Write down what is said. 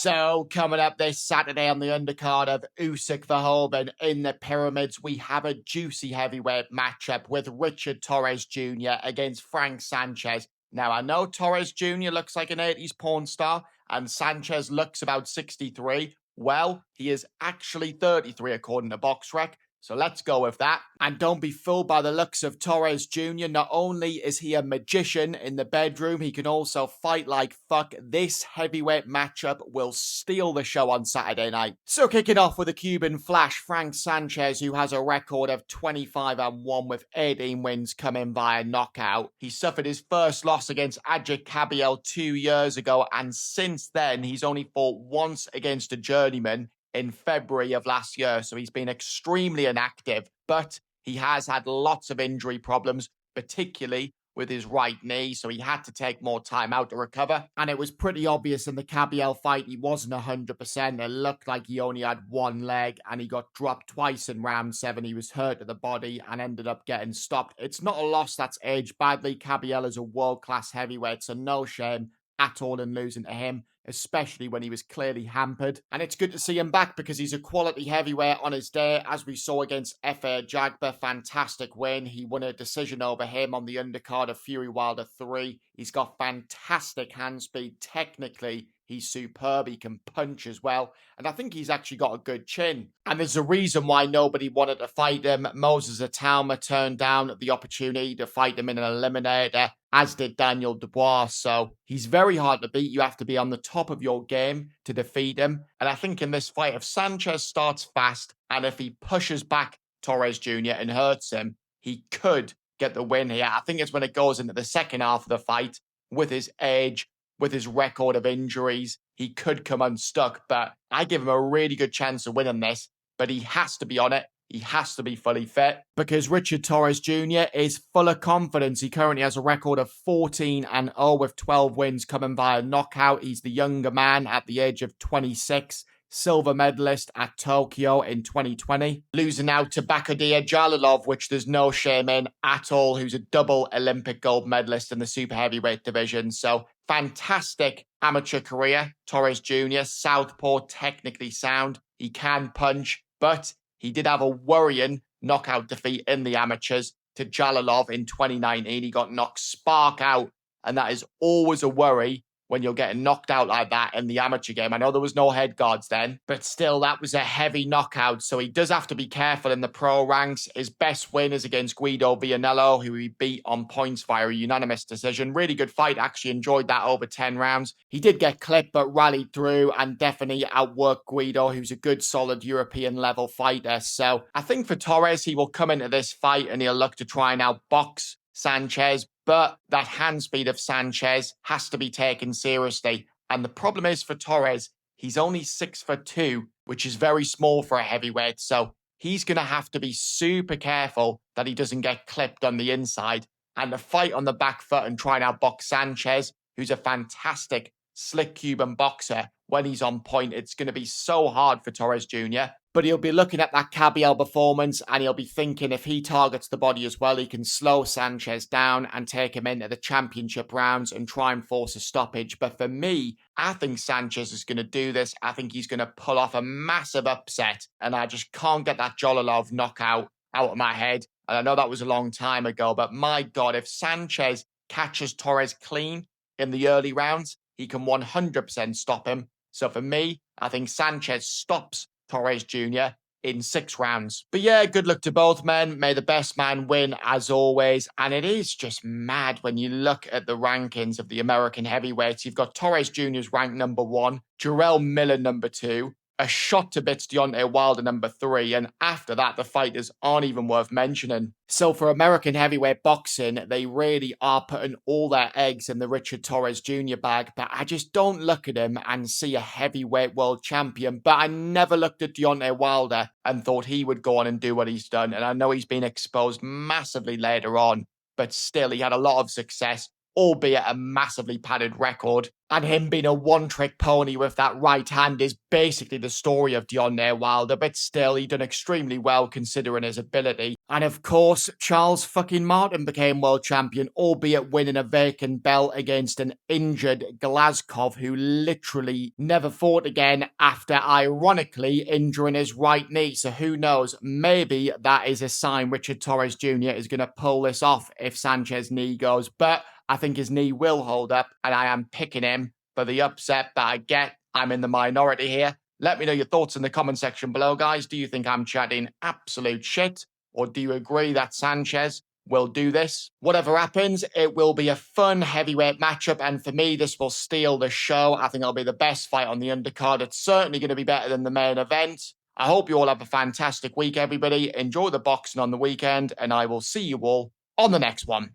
So, coming up this Saturday on the undercard of Usyk Verhoeven in the Pyramids, we have a juicy heavyweight matchup with Richard Torres Jr. against Frank Sanchez. Now, I know Torres Jr. looks like an 80s porn star, and Sanchez looks about 63. Well, he is actually 33 according to BoxRec. So let's go with that. And don't be fooled by the looks of Torres Jr. Not only is he a magician in the bedroom, he can also fight like fuck. This heavyweight matchup will steal the show on Saturday night. So kicking off with a Cuban flash, Frank Sanchez, who has a record of 25-1 with 18 wins coming via knockout. He suffered his first loss against Ajit Kabiel 2 years ago, and since then he's only fought once against a journeyman in February of last year, so he's been extremely inactive, but he has had lots of injury problems, particularly with his right knee, so he had to take more time out to recover, and it was pretty obvious in the Kabiel fight he wasn't 100%. It looked like he only had one leg, and he got dropped twice in round 7. He was hurt to the body and ended up getting stopped. It's not a loss that's aged badly. Kabiel is a world-class heavyweight, so no shame at all in losing to him, especially when he was clearly hampered. And it's good to see him back because he's a quality heavyweight on his day, as we saw against F.A. Jagba. Fantastic win. He won a decision over him on the undercard of Fury Wilder 3. He's got fantastic hand speed. Technically, he's superb. He can punch as well. And I think he's actually got a good chin. And there's a reason why nobody wanted to fight him. Moses Atauma turned down the opportunity to fight him in an eliminator, as did Daniel Dubois. So he's very hard to beat. You have to be on the top of your game to defeat him. And I think in this fight, if Sanchez starts fast and if he pushes back Torres Jr. and hurts him, he could get the win here. I think it's when it goes into the second half of the fight, with his age, with his record of injuries, he could come unstuck. But I give him a really good chance of winning this. But he has to be on it. He has to be fully fit, because Richard Torres Jr. is full of confidence. He currently has a record of 14-0 with 12 wins coming via knockout. He's the younger man at the age of 26. Silver medalist at Tokyo in 2020. Losing out to Bakodia Jalilov, which there's no shame in at all, who's a double Olympic gold medalist in the super heavyweight division. So fantastic amateur career. Torres Jr., southpaw, technically sound. He can punch, but he did have a worrying knockout defeat in the amateurs to Jalilov in 2019. He got knocked spark out, and that is always a worry when you're getting knocked out like that in the amateur game. I know there was no head guards then, but still, that was a heavy knockout, so he does have to be careful in the pro ranks. His best win is against Guido Vianello, who he beat on points via a unanimous decision. Really good fight, actually enjoyed that over 10 rounds. He did get clipped, but rallied through and definitely outworked Guido, who's a good, solid European-level fighter. So I think for Torres, he will come into this fight and he'll look to try and outbox Sanchez, but that hand speed of Sanchez has to be taken seriously. And the problem is for Torres, he's only 6'2", which is very small for a heavyweight. So he's going to have to be super careful that he doesn't get clipped on the inside. And the fight on the back foot and try and outbox Sanchez, who's a fantastic, slick Cuban boxer, when he's on point, it's going to be so hard for Torres Jr. But he'll be looking at that Kabiel performance and he'll be thinking if he targets the body as well, he can slow Sanchez down and take him into the championship rounds and try and force a stoppage. But for me, I think Sanchez is going to do this. I think he's going to pull off a massive upset, and I just can't get that Jalilov knockout out of my head. And I know that was a long time ago, but my God, if Sanchez catches Torres clean in the early rounds, he can 100% stop him. So for me, I think Sanchez stops Torres Jr. in 6 rounds. But yeah, good luck to both men. May the best man win as always. And it is just mad when you look at the rankings of the American heavyweights. You've got Torres Jr.'s ranked number 1, Jarrell Miller number 2, a shot to bits Deontay Wilder number 3, and after that, the fighters aren't even worth mentioning. So for American heavyweight boxing, they really are putting all their eggs in the Richard Torres Jr. bag, but I just don't look at him and see a heavyweight world champion. But I never looked at Deontay Wilder and thought he would go on and do what he's done, and I know he's been exposed massively later on, but still, he had a lot of success. albeit a massively padded record. And him being a one-trick pony with that right hand is basically the story of Deontay Wilder, but still, he done extremely well considering his ability. And of course, Charles fucking Martin became world champion, albeit winning a vacant belt against an injured Glazkov, who literally never fought again after, ironically, injuring his right knee. So who knows, maybe that is a sign Richard Torres Jr. is going to pull this off if Sanchez's knee goes. But I think his knee will hold up, and I am picking him for the upset, but I get I'm in the minority here. Let me know your thoughts in the comment section below, guys. Do you think I'm chatting absolute shit, or do you agree that Sanchez will do this? Whatever happens, it will be a fun heavyweight matchup, and for me, this will steal the show. I think it'll be the best fight on the undercard. It's certainly going to be better than the main event. I hope you all have a fantastic week, everybody. Enjoy the boxing on the weekend, and I will see you all on the next one.